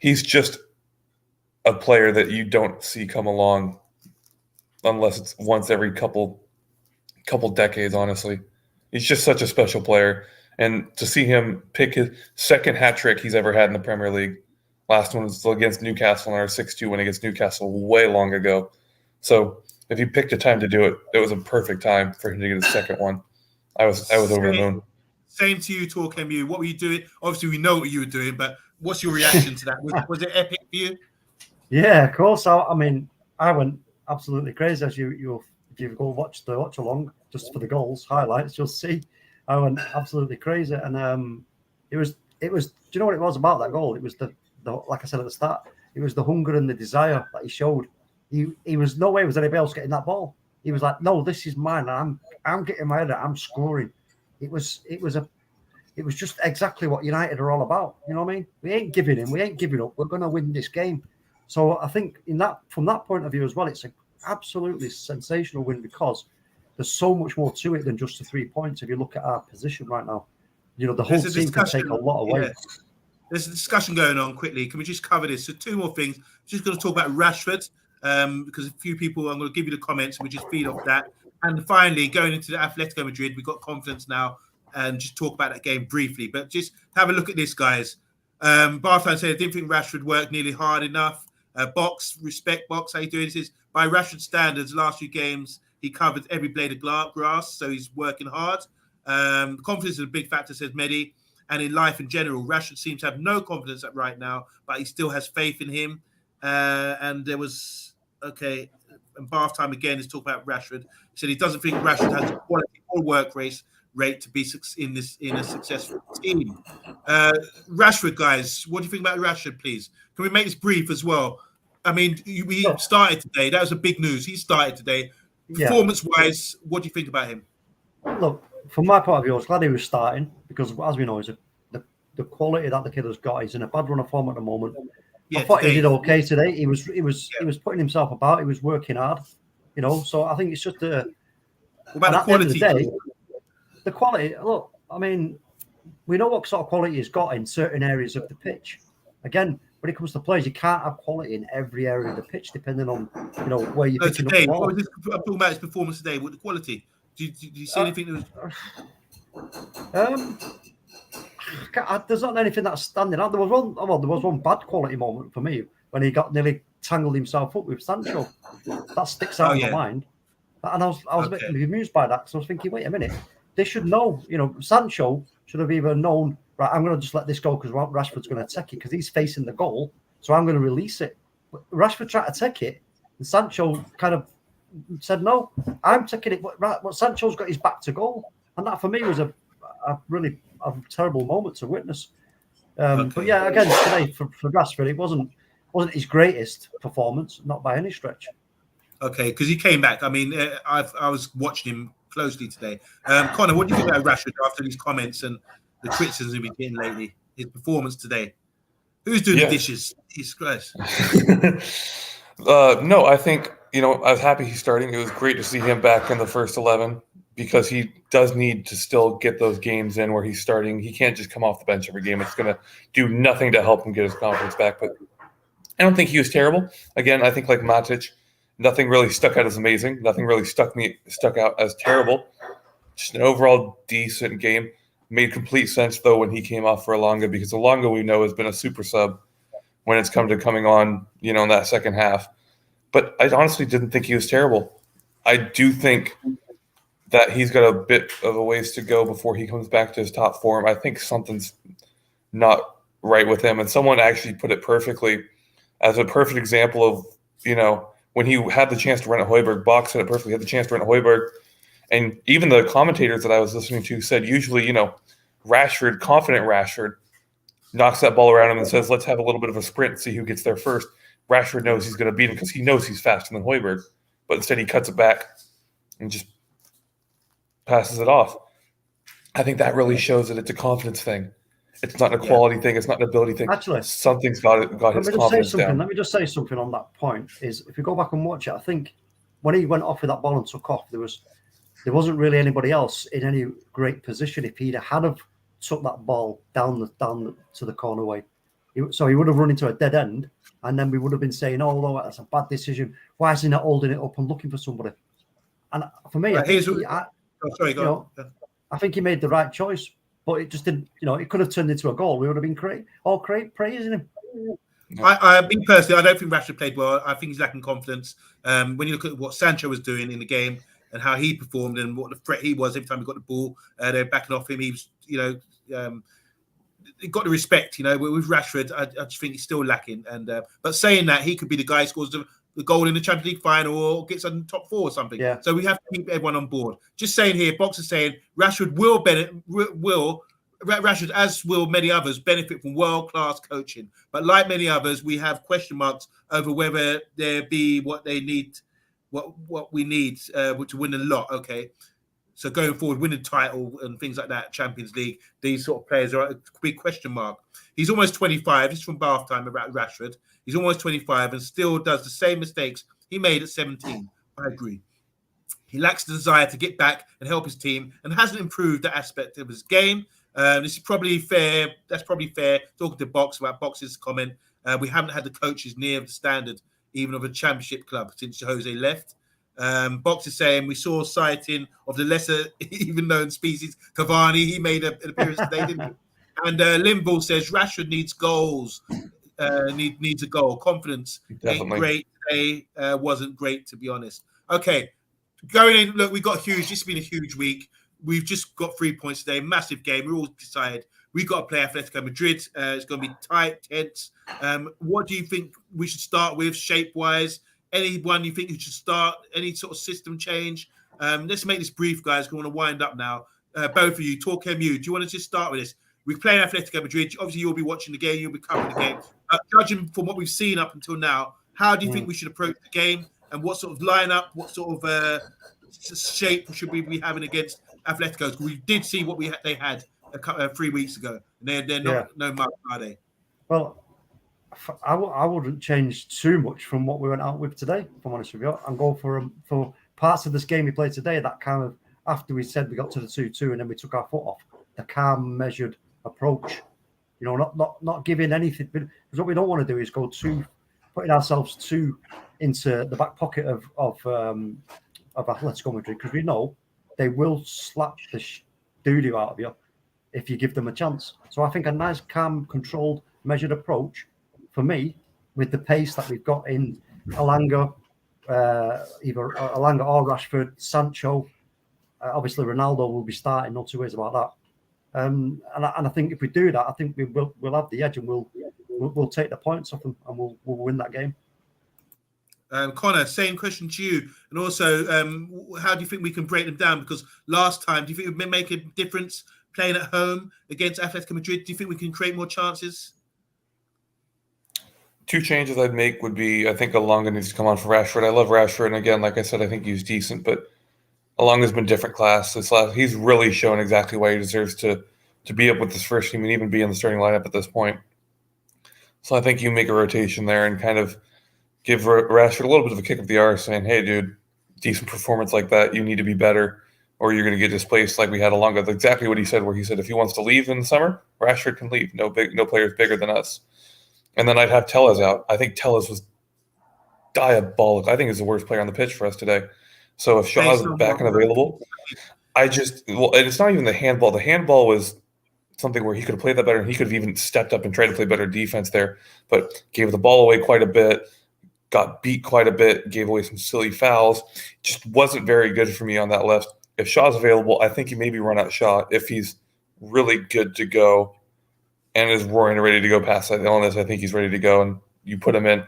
He's just a player that you don't see come along unless it's once every couple decades, honestly. He's just such a special player. And to see him pick his second hat trick he's ever had in the Premier League. Last one was against Newcastle in our 6-2 win against Newcastle way long ago. So if he picked a time to do it, it was a perfect time for him to get his second one. I was over the moon. Same to you, TalkMU. What were you doing? Obviously, we know what you were doing, but what's your reaction to that? Was it epic for you? Yeah, of course. I mean, I went absolutely crazy as if you go watch along just for the goals highlights, you'll see I went absolutely crazy. And it was. Do you know what it was about that goal? It was the like I said at the start, it was the hunger and the desire that he showed. He was no way was anybody else getting that ball. He was like, no, this is mine. I'm getting my head out. I'm scoring. It was just exactly what United are all about. You know what I mean? We ain't giving in. We ain't giving up. We're going to win this game. So I think from that point of view as well, it's an absolutely sensational win because there's so much more to it than just the 3 points. If you look at our position right now, the whole team can take a lot away. Yeah. There's a discussion going on quickly. Can we just cover this? So 2 more things. Just going to talk about Rashford because a few people, I'm going to give you the comments and we just feed off that. And finally, going into the Atletico Madrid, we've got confidence now and just talk about that game briefly. But just have a look at this, guys. Barfan said, I didn't think Rashford worked nearly hard enough. Respect Box, how you doing? This is by Rashford standards, last few games, he covered every blade of grass, so he's working hard. Confidence is a big factor, says Mehdi. And in life in general, Rashford seems to have no confidence right now, but he still has faith in him. And there was, and Bath time again is talking about Rashford. He said he doesn't think Rashford has the quality or work rate to be in a successful team. Rashford, guys, what do you think about Rashford, please? Can we make this brief as well? I mean, we started today. That was a big news. He started today. Performance-wise, what do you think about him? Look, from my point of view, I was glad he was starting because, as we know, the quality that the kid has got. He's in a bad run of form at the moment. I thought he did okay today. He was putting himself about. He was working hard, So I think it's just what about the quality? The quality. Look, I mean, we know what sort of quality he's got in certain areas of the pitch. Again, when it comes to players, you can't have quality in every area of the pitch, depending on where you're picking up the ball. I'm talking about his performance today. With the quality, do you see anything that was? There's not anything that's standing out. There was one bad quality moment for me when he got nearly tangled himself up with Sancho. That sticks out in my mind, and I was a bit amused by that because I was thinking, wait a minute, they should know. Sancho should have either known, right, I'm going to just let this go because Rashford's going to take it because he's facing the goal, so I'm going to release it. But Rashford tried to take it, and Sancho kind of said, no, I'm taking it. But Sancho's got his back to goal, and that for me was a really terrible moment to witness. But yeah, again, today for Rashford, it wasn't his greatest performance, not by any stretch. Okay, because he came back. I mean, I was watching him closely today. Connor, what do you think about Rashford after these comments and the criticisms he's been getting lately? His performance today. Who's doing the dishes? Jesus Christ. No, I think, I was happy he's starting. It was great to see him back in the first 11 because he does need to still get those games in where he's starting. He can't just come off the bench every game. It's going to do nothing to help him get his confidence back. But I don't think he was terrible. Again, I think like Matic, nothing really stuck out as amazing. Nothing really stuck out as terrible. Just an overall decent game. Made complete sense, though, when he came off for Elanga, because Elanga, we know, has been a super sub when it's come to coming on, in that second half. But I honestly didn't think he was terrible. I do think that he's got a bit of a ways to go before he comes back to his top form. I think something's not right with him. And someone actually put it perfectly as a perfect example of, when he had the chance to run at Højbjerg, Bach said it perfectly, had the chance to run at Højbjerg. And even the commentators that I was listening to said usually, confident Rashford knocks that ball around him and says, let's have a little bit of a sprint, see who gets there first. Rashford knows he's going to beat him because he knows he's faster than Højbjerg, but instead he cuts it back and just passes it off. I think that really shows that it's a confidence thing. It's not a quality thing. It's not an ability thing. Actually, something's got his confidence down. Let me just say something on that point. Is if you go back and watch it, I think when he went off with that ball and took off, there wasn't really anybody else in any great position. If he'd had took that ball down to the corner way, so he would have run into a dead end, and then we would have been saying, "Oh, no, that's a bad decision. Why is he not holding it up and looking for somebody?" And for me, I think he made the right choice, but it just didn't. It could have turned into a goal. We would have been praising him. Me personally, I don't think Rashford played well. I think he's lacking confidence. When you look at what Sancho was doing in the game and how he performed and what the threat he was every time he got the ball, they're backing off him. He was, he got the respect. With Rashford, I just think he's still lacking. And but saying that, he could be the guy who scores the goal in the Champions League final or gets on top 4 or something. Yeah. So we have to keep everyone on board. Just saying here, Box is saying Rashford Rashford, as will many others, benefit from world-class coaching. But like many others, we have question marks over whether there be what they need, what we need to win a lot. Okay. So going forward, winning title and things like that, Champions League, these sort of players are a big question mark. He's almost 25. This is from bath time about Rashford. He's almost 25 and still does the same mistakes he made at 17. I agree. He lacks the desire to get back and help his team and hasn't improved that aspect of his game. This is probably fair. That's probably fair. Talking to Box about Box's comment, we haven't had the coaches near the standard even of a championship club since Jose left. Box is saying we saw sighting of the lesser even known species Cavani. He made an appearance today, didn't he? And Limbo says Rashford needs goals. Needs a goal. Confidence ain't great today. Wasn't great, to be honest. Okay, going in. Look, we got huge. This has been a huge week. We've just got 3 points today. Massive game. We're all decided we've got to play Atletico Madrid. It's going to be tight, tense. What do you think we should start with, shape-wise? Anyone you think you should start? Any sort of system change? Let's make this brief, guys. We want to wind up now. Both of you, TalkMU. Do you want to just start with this? We're playing Atletico Madrid. Obviously, you'll be watching the game. You'll be covering the game. Judging from what we've seen up until now, how do you think we should approach the game? And what sort of lineup, what sort of shape should we be having against Atletico? Because we did see what they had 3 weeks ago. And they're not no mark, are they? Well, I wouldn't change too much from what we went out with today, if I'm honest with you. And go for parts of this game we played today, that kind of, after we said we got to the 2-2 and then we took our foot off, the calm, measured approach. Not giving anything. Because what we don't want to do is go putting ourselves too into the back pocket of Atletico Madrid, because we know they will slap the doo-doo out of you if you give them a chance. So I think a nice, calm, controlled, measured approach for me, with the pace that we've got in Elanga, either Elanga or Rashford, Sancho, obviously Ronaldo will be starting, no two ways about that. And I think if we do that, I think we'll have the edge and we'll take the points off them and we'll win that game. Connor, same question to you. And also, how do you think we can break them down? Because last time, do you think it would make a difference playing at home against Atletico Madrid? Do you think we can create more chances? 2 changes I'd make would be, I think Elanga needs to come on for Rashford. I love Rashford, and again, like I said, I think he's decent, but Elanga's been different class. He's really shown exactly why he deserves to be up with this first team and even be in the starting lineup at this point. So I think you make a rotation there and kind of give Rashford a little bit of a kick up the arse, saying, hey, dude, decent performance like that, you need to be better, or you're going to get displaced like we had Elanga. That's exactly what he said, where he said if he wants to leave in the summer, Rashford can leave. No player's bigger than us. And then I'd have Tellez out. I think Tellez was diabolical. I think he's the worst player on the pitch for us today. So if SHAH is back and available, and it's not even the handball. The handball was something where he could have played that better, and he could have even stepped up and tried to play better defense there, but gave the ball away quite a bit, got beat quite a bit, gave away some silly fouls. Just wasn't very good for me on that left. If SHAH's available, I think you maybe run out SHAH. If he's really good to go and is roaring and ready to go past that illness, I think he's ready to go, and you put him in.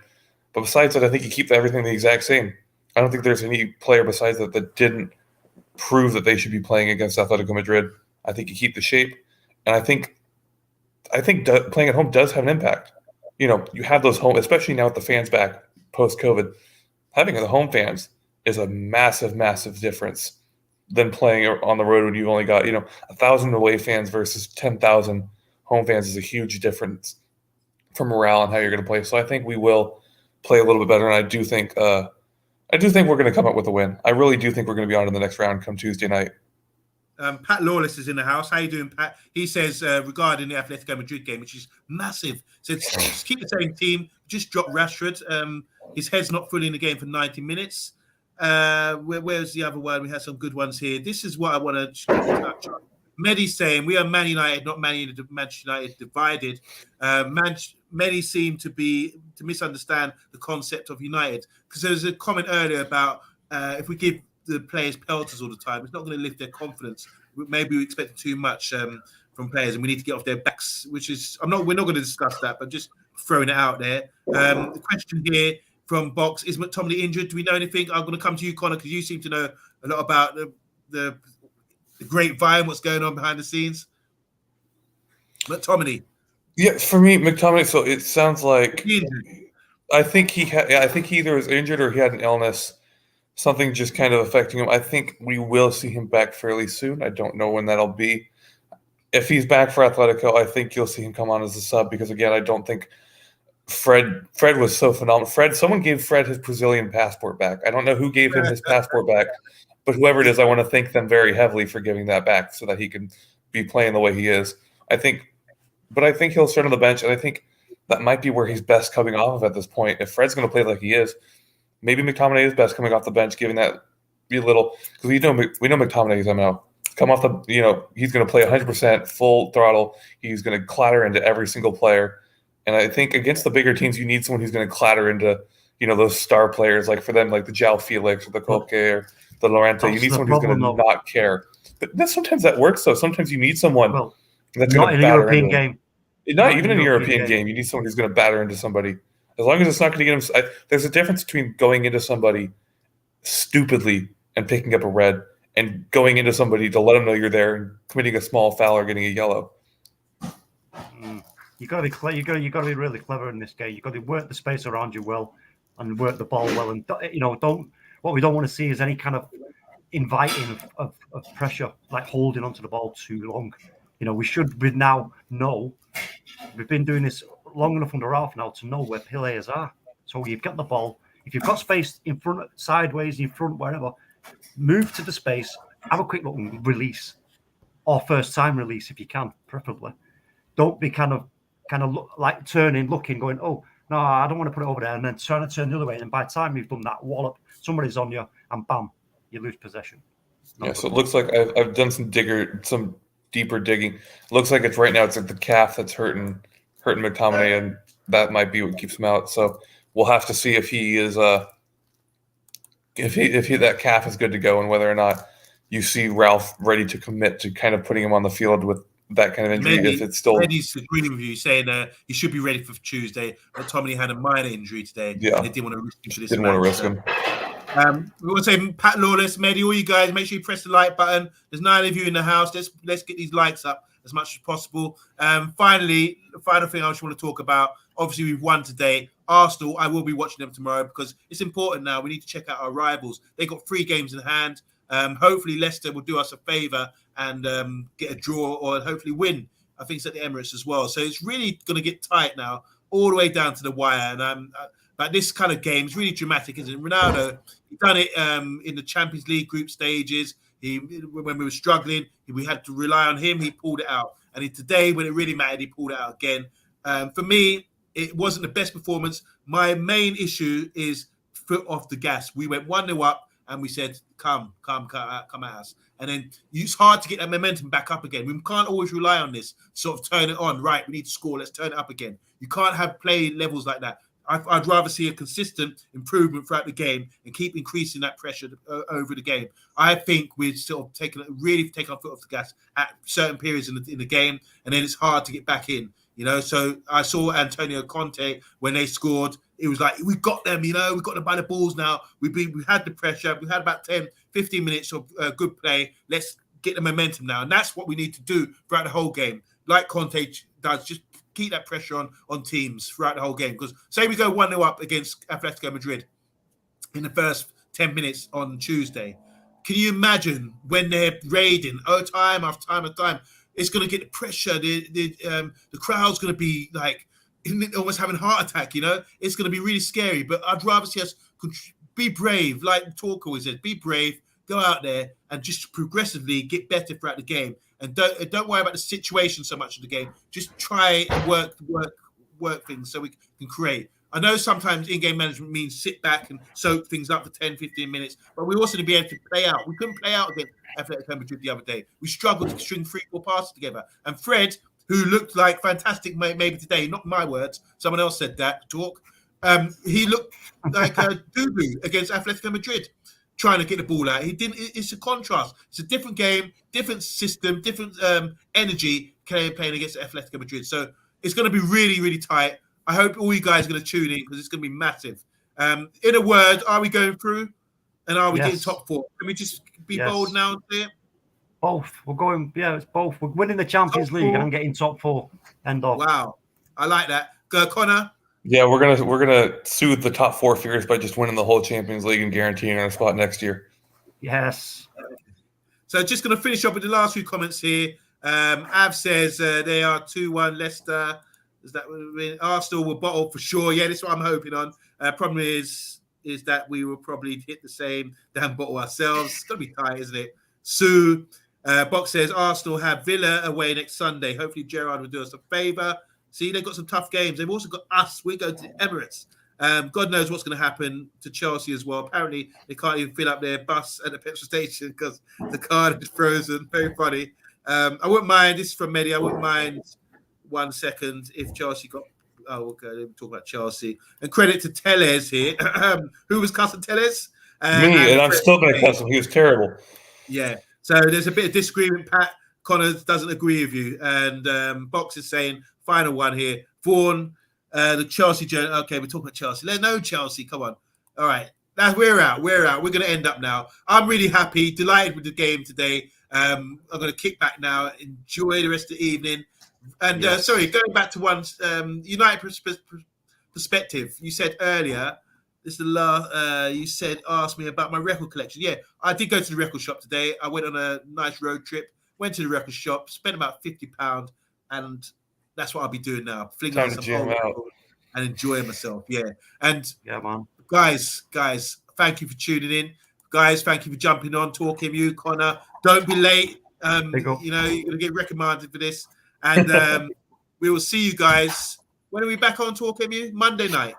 But besides that, I think you keep everything the exact same. I don't think there's any player besides that didn't prove that they should be playing against Atletico Madrid. I think you keep the shape, and I think playing at home does have an impact. you have those home, especially now with the fans back post-COVID, having the home fans is a massive, massive difference than playing on the road when you've only got, 1,000 away fans versus 10,000 home fans is a huge difference for morale and how you're going to play. So I think we will play a little bit better, and I do think we're going to come up with a win. I really do think we're going to be on in the next round come Tuesday night. Pat Lawless is in the house. How you doing, Pat? He says regarding the Atletico Madrid game, which is massive. Says just keep the same team. Just drop Rashford. His head's not fully in the game for 90 minutes. Where's the other one? We had some good ones here. This is what I want to touch on. Medi's saying we are Man United, not Manchester United divided. Medi seemed to misunderstand the concept of United, because there was a comment earlier about if we give the players pelters all the time, it's not going to lift their confidence. Maybe we expect too much from players, and we need to get off their backs. We're not going to discuss that, but just throwing it out there. The question here from Box is McTominay injured? Do we know anything? I'm going to come to you, Connor, because you seem to know a lot about the grapevine, what's going on behind the scenes. McTominay. Yeah, for me, McTominay. So it sounds like I think he either was injured or he had an illness. Something just kind of affecting him. I think we will see him back fairly soon. I don't know when that'll be. If he's back for Atletico, I think you'll see him come on as a sub because, again, I don't think Fred was so phenomenal. Someone gave Fred his Brazilian passport back. I don't know who gave him his passport back, but whoever it is, I want to thank them very heavily for giving that back so that he can be playing the way he is. I think he'll start on the bench, and I think that might be where he's best coming off of at this point. If Fred's going to play like he is, maybe McTominay is best coming off the bench, giving that be a little, because we know McTominay's MO. Come off the, he's going to play 100% full throttle. He's going to clatter into every single player. And I think against the bigger teams, you need someone who's going to clatter into, those star players, like for them, like the João Felix or the Koke or the Lorente. You need someone who's going to not care. But sometimes that works, though. Sometimes you need someone that's going to batter into them. Not even in a European game. You need someone who's going to batter into somebody. As long as it's not going to get him – there's a difference between going into somebody stupidly and picking up a red and going into somebody to let them know you're there and committing a small foul or getting a yellow. You got to be clever. You got to be really clever in this game. You got to work the space around you well and work the ball well. And what we don't want to see is any kind of inviting of pressure, like holding onto the ball too long. We should now know. We've been doing this long enough under Ralph now to know where players are. So you've got the ball. If you've got space in front, sideways, in front, wherever, move to the space, have a quick look and release, or first time release if you can, preferably. Don't be kind of like turning, looking, going, oh no, I don't want to put it over there, and then turn the other way. And by the time you've done that, wallop, somebody's on you, and bam, you lose possession. So it looks like I've done some deeper digging. It looks like it's right now. It's like the calf that's hurting McTominay, and that might be what keeps him out. So we'll have to see if he is if that calf is good to go, and whether or not you see Ralph ready to commit to kind of putting him on the field with that kind of injury. If it's still, Eddie's agreeing with you, saying he should be ready for Tuesday. But McTominay had a minor injury today. Yeah, and they didn't want to risk him for this. Didn't want to risk him. We want to say Pat Lawless, Mehdi, all you guys, make sure you press the like button. There's 9 of you in the house. Let's get these likes up as much as possible. Finally, the final thing I just want to talk about. Obviously, we've won today. Arsenal, I will be watching them tomorrow because it's important now. We need to check out our rivals. They got 3 games in hand. Hopefully, Leicester will do us a favour and get a draw or hopefully win. I think it's at the Emirates as well. So it's really going to get tight now, all the way down to the wire. And but this kind of game is really dramatic, isn't it? Ronaldo, he done it in the Champions League group stages. When we were struggling, we had to rely on him. He pulled it out. And today, when it really mattered, he pulled it out again. For me, it wasn't the best performance. My main issue is foot off the gas. We went 1-0 up and we said, come at us. And then it's hard to get that momentum back up again. We can't always rely on this, sort of turn it on. Right, we need to score. Let's turn it up again. You can't have play levels like that. I'd rather see a consistent improvement throughout the game and keep increasing that pressure over the game. I think we've sort of taken our foot off the gas at certain periods in the game, and then it's hard to get back in. So I saw Antonio Conte when they scored. It was like, we got them, we got them by the balls now. We had the pressure. We had about 10, 15 minutes of good play. Let's get the momentum now. And that's what we need to do throughout the whole game. Like Conte does, just keep that pressure on teams throughout the whole game. Because say we go 1-0 up against Atletico Madrid in the first 10 minutes on Tuesday. Can you imagine when they're raiding time after time after time? It's going to get the pressure. The crowd's going to be like almost having a heart attack, you know? It's going to be really scary. But I'd rather see us be brave, like Talk always says, be brave, go out there and just progressively get better throughout the game. And don't worry about the situation so much of the game. Just try and work things so we can create. I know sometimes in-game management means sit back and soak things up for 10, 15 minutes, but we also need to be able to play out. We couldn't play out against Atletico Madrid the other day. We struggled to string 3-4 passes together. And Fred, who looked like fantastic maybe today, not my words, someone else said that, Talk, he looked like a doo-doo against Atletico Madrid, trying to get the ball out. He didn't. It's a contrast. It's a different game, different system, different energy playing against Atletico Madrid. So it's going to be really, really tight. I hope all you guys are going to tune in because it's going to be massive. In a word, are we going through and are we getting top 4? Can we just be bold now and say it? Both. We're going, it's both. We're winning the Champions League and getting top 4. End of. Wow. I like that. Connor? Yeah, we're gonna soothe the top 4 fears by just winning the whole Champions League and guaranteeing our spot next year. Yes. So just going to finish up with the last few comments here. Av says they are 2-1 Leicester. Is that Arsenal will bottle for sure? Yeah, that's what I'm hoping on. Problem is that we will probably hit the same damn bottle ourselves. It's going to be tight, isn't it? Sue Box says Arsenal have Villa away next Sunday. Hopefully Gerrard will do us a favour. See, they've got some tough games. They've also got us. We go to the Emirates. God knows what's going to happen to Chelsea as well. Apparently, they can't even fill up their bus at the petrol station because the card is frozen. Very funny. I wouldn't mind. This is from Mehdi. I wouldn't mind 1 second if Chelsea got. Oh, okay. Let me talk about Chelsea. And credit to Tellez here. Who was cussing Tellez? Me, and I'm still going to cuss him. He was terrible. Yeah. So there's a bit of disagreement. Pat Connor doesn't agree with you. And Box is saying, final one here. Vaughan, the Chelsea journey. Okay, we're talking about Chelsea. No, Chelsea. Come on. All right. We're out. We're going to end up now. I'm really happy, delighted with the game today. I'm going to kick back now. Enjoy the rest of the evening. And sorry, going back to one United perspective, you said earlier, this is the last, you said, asked me about my record collection. Yeah, I did go to the record shop today. I went on a nice road trip, went to the record shop, spent about £50, and that's what I'll be doing now. Flinging on some old record and enjoying myself. Yeah. And man. Guys, thank you for tuning in. Guys, thank you for jumping on, TalkMU, Connor. Don't be late. You're going to get recommended for this. And we will see you guys. When are we back on TalkMU? Monday night.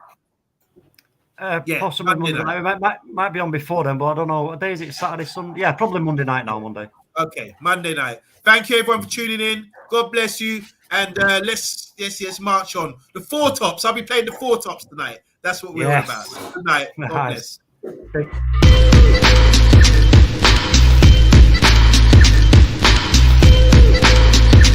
Possibly Monday night. Might be on before then, but I don't know. What day is it? Saturday, Sunday? Yeah, probably Monday night now, Monday. Okay, Monday night. Thank you, everyone, for tuning in. God bless you. And let's march on. The 4 tops. I'll be playing the 4 tops tonight. That's what we're all about. Good night. God bless.